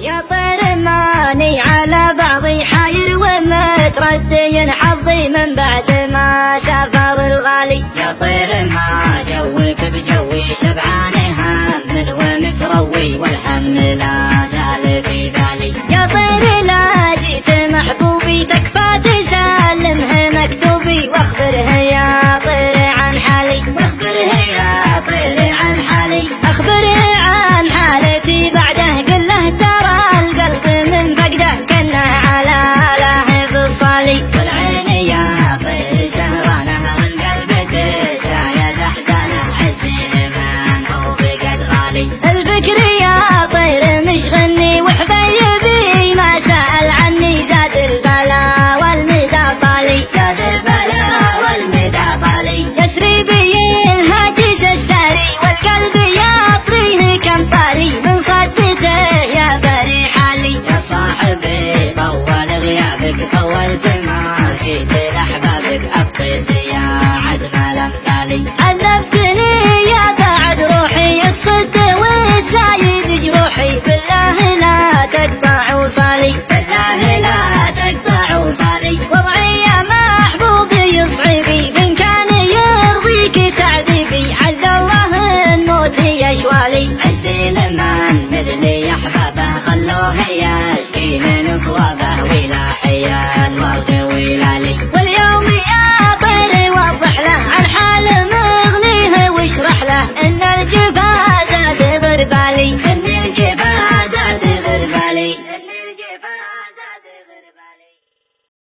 يا طير ماني على بعضي حاير ومتردي حظي من بعد ما سافر الغالي. يا طير ما جوك بجوي شبعان هم ومتروي والهم لا زال في بالي. يا طير لا جيت محبوبي تكفى تسلمه مكتوبي واخبره يا طير عن حالي. واخبره يا طير عن حالي. اخبره عن حالتي بعده قل له ترى القلب من فقده كنه على لاهب الصالي. والعين يا طير سهرانه والقلب تزايد احزانه عزي من هو بقد غالي. الفكر يا طير مشغلني وحبيبي ما سأل عني زاد البلا والمدى طالي. زاد البلا والمدى طالي. يسري بي الهاجس الساري والقلب يطريه كم طاري من صدته يا بري حالي. يا صاحبي طول غيابك طولت ما جيت لاحبابك ابقيت يا عدم الامثالي. عذبتني يا بعد روحي تصد وتزايد جروحي بالله لا تقطع وصالي. بالله لا تقطع وصالي. وضعي يا محبوبي صعيبي من كان يرضيك تعذيبي عز الله الموت يشوالي. عزي لمن مثلي احبابه خلوه يشكي من صوابه ولا حيا الورق ولا